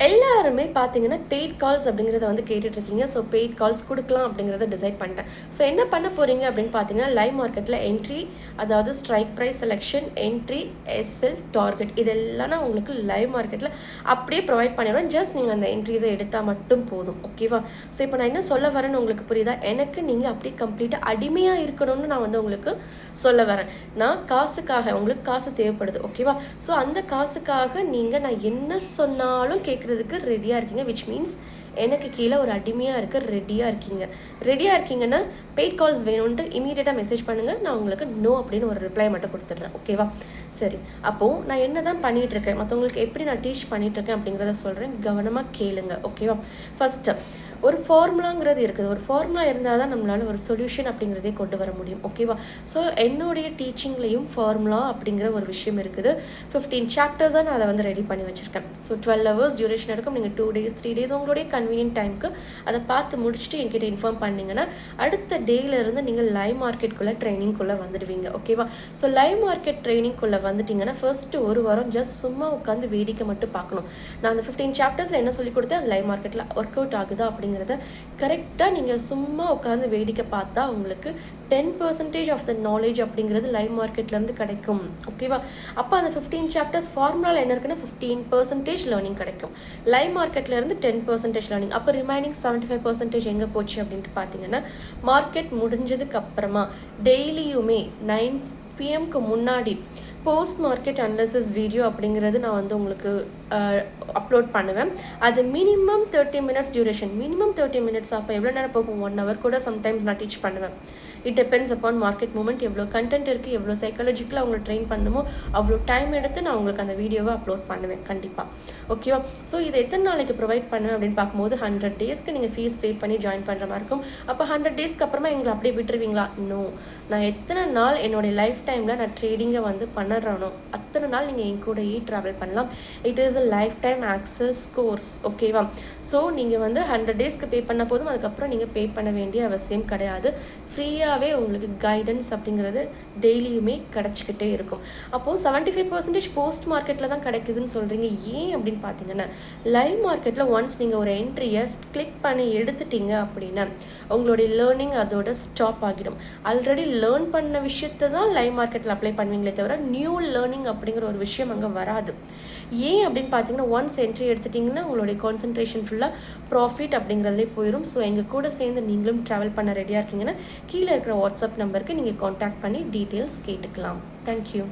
எல்லாருமே பார்த்தீங்கன்னா paid calls அப்படிங்கிறத வந்து கேட்டுட்ருக்கீங்க. ஸோ பெய்ட் கால்ஸ் கொடுக்கலாம் அப்படிங்கிறத டிசைட் பண்ணிட்டேன். ஸோ என்ன பண்ண போகிறீங்க அப்படின்னு பார்த்தீங்கன்னா, லைவ் மார்க்கெட்டில் என்ட்ரி, அதாவது strike price selection, entry, SL, target இதெல்லாம் நான் உங்களுக்கு லைவ் மார்க்கெட்டில் அப்படியே ப்ரொவைட் பண்ணிடுவேன். ஜஸ்ட் நீங்கள் அந்த என்ட்ரிஸை எடுத்தால் மட்டும் போதும். ஓகேவா? ஸோ இப்போ நான் என்ன சொல்ல வரேன்னு உங்களுக்கு புரியுதா? எனக்கு நீங்கள் அப்படியே கம்ப்ளீட்டாக அடிமையாக இருக்கணும்னு நான் வந்து உங்களுக்கு சொல்ல வரேன். நான் காசுக்காக, உங்களுக்கு காசு தேவைப்படுது. ஓகேவா? ஸோ அந்த காசுக்காக நீங்கள் நான் என்ன சொன்னாலும் கேட்குறதுக்கு ரெடியாக இருக்கீங்க. விச் மீன்ஸ் எனக்கு கீழே ஒரு அடிமையாக இருக்க ரெடியாக இருக்கீங்கன்னா பெய்ட் கால்ஸ் வேணும்ன்ட்டு இமீடியட்டாக மெசேஜ் பண்ணுங்கள். நான் உங்களுக்கு நோ அப்படின்னு ஒரு ரிப்ளை மட்டும் கொடுத்துட்றேன். ஓகேவா? சரி, அப்போது நான் என்ன தான் பண்ணிகிட்ருக்கேன், மற்றவங்களுக்கு எப்படி நான் டீச் பண்ணிகிட்ருக்கேன் அப்படிங்கிறத சொல்கிறேன். கவனமாக கேளுங்க. ஓகேவா? ஃபஸ்ட்டு ஒரு ஃபார்முலாங்கிறது இருக்குது. ஒரு ஃபார்முலா இருந்தால் தான் நம்மளால் ஒரு சொல்யூஷன் அப்படிங்கிறதே கொண்டு வர முடியும். ஓகேவா? ஸோ என்னுடைய டீச்சிங்லேயும் ஃபார்முலா அப்படிங்கிற ஒரு விஷயம் இருக்குது. 15 சாப்டர்ஸாக நான் அதை வந்து ரெடி பண்ணி வச்சுருக்கேன். ஸோ 12 hours டியூரேஷன் இருக்கும். நீங்கள் 2 days 3 days உங்களுடைய கன்வீனியன்ட் டைமுக்கு அதை பார்த்து முடிச்சுட்டு என்கிட்ட இன்ஃபார்ம் பண்ணிங்கன்னா அடுத்த டேயிலேருந்து நீங்கள் லைவ் மார்க்கெட்டுக்குள்ளே ட்ரைனிங்குள்ளே வந்துடுவீங்க. ஓகேவா? ஸோ லைவ் மார்க்கெட் ட்ரைனிங்குள்ளே வந்துட்டிங்கன்னா ஃபர்ஸ்ட்டு ஒரு வாரம் ஜஸ்ட் சும்மா உட்காந்து வேடிக்கை மட்டும் பார்க்கணும். நான் அந்த 15 சாப்டர்ஸில் என்ன சொல்லி கொடுத்தேன், அது லைவ் மார்க்கெட்டில் ஒர்க் அவுட் ஆகுதா அப்படிங்கிறத கரெக்டாக நீங்கள் சும்மா உட்காந்து வேடிக்கை பார்த்தா உங்களுக்கு 10% ஆஃப் த நாலேஜ் அப்படிங்கிறது லைவ் மார்க்கெட்லேருந்து கிடைக்கும். ஓகேவா? அப்போ அந்த 15 சாப்டர்ஸ் ஃபார்முலாவில் என்ன இருக்குன்னா 15% லேர்னிங் கிடைக்கும். லைவ் மார்க்கெட்லேருந்து 10% லேர்னிங். அப்போ ரிமைனிங் 75% எங்கே போச்சு அப்படின்ட்டு பார்த்தீங்கன்னா, மார்க்கெட் முடிஞ்சதுக்கு அப்புறமா டெய்லியுமே 9 PM முன்னாடி போஸ்ட் மார்க்கெட் அனலிசிஸ் வீடியோ அப்படிங்கிறது நான் வந்து உங்களுக்கு அப்லோட் பண்ணுவேன். அது minimum 30 minutes duration. Minimum 30 minutes. அப்போ எவ்வளோ நேரம் போகும்? 1 hour கூட சம்டைம்ஸ் நான் டீச் பண்ணுவேன். It depends upon market movement. எவ்வளோ கண்டென்ட் இருக்குது, எவ்வளோ சைக்காலஜிக்கலாக அவங்களை ட்ரெயின் பண்ணணுமோ அவ்வளோ டைம் எடுத்து நான் உங்களுக்கு அந்த வீடியோவை அப்லோட் பண்ணுவேன் கண்டிப்பாக. ஓகேவா? ஸோ இது எத்தனை நாளைக்கு ப்ரொவைட் பண்ணுவேன் அப்படின்னு பார்க்கும்போது 100 daysக்கு நீங்கள் ஃபீஸ் பே பண்ணி ஜாயின் பண்ணுற மாதிரி இருக்கும். அப்போ 100 daysக்கு அப்புறமா எங்களை அப்படியே விட்டுருவீங்களா? நோ. நான் எத்தனை நாள் என்னுடைய லைஃப் டைமில் நான் ட்ரேடிங்கை வந்து பண்ணுறேனோ அத்தனை நாள் நீங்கள் என் கூடயே ட்ராவல் பண்ணலாம். It is a life time access course. ஓகேவா? ஸோ நீங்கள் வந்து 100 daysக்கு பே பண்ண போதும், அதுக்கப்புறம் நீங்கள் பே பண்ண வேண்டிய அவசியம் கிடையாது. ஃப்ரீயாகவே உங்களுக்கு கைடன்ஸ் அப்படிங்கிறது டெய்லியுமே கிடச்சிக்கிட்டே இருக்கும். அப்போது 75% போஸ்ட் மார்க்கெட்டில் தான் கிடைக்குதுன்னு சொல்கிறீங்க. ஏன் அப்படின்னு பார்த்தீங்கன்னா, லைவ் மார்க்கெட்டில் ஒன்ஸ் நீங்கள் ஒரு என்ட்ரியை கிளிக் பண்ணி எடுத்துட்டீங்க அப்படின்னா உங்களுடைய லேர்னிங் அதோட ஸ்டாப் ஆகிடும். ஆல்ரெடி லேர்ன் பண்ண விஷயத்தை தான் லைவ் மார்க்கெட்டில் அப்ளை பண்ணுவீங்களே தவிர நியூ லேர்னிங் அப்படிங்கிற ஒரு விஷயம் அங்கே வராது. ஏன் அப்படின்னு பார்த்தீங்கன்னா, ஒன்ஸ் என்ட்ரி எடுத்துட்டிங்கன்னா உங்களுடைய கான்சன்ட்ரேஷன் ஃபுல்லாக ப்ராஃபிட் அப்படிங்கிறதுலே போயிடும். ஸோ எங்கள் கூட சேர்ந்து நீங்களும் ட்ராவல் பண்ண ரெடியாக இருக்கீங்கன்னா கீழே இருக்கிற வாட்ஸ்அப் நம்பருக்கு நீங்கள் காண்டாக்ட் பண்ணி டீட்டெயில்ஸ் கேட்டுக்கலாம். தேங்க்யூ.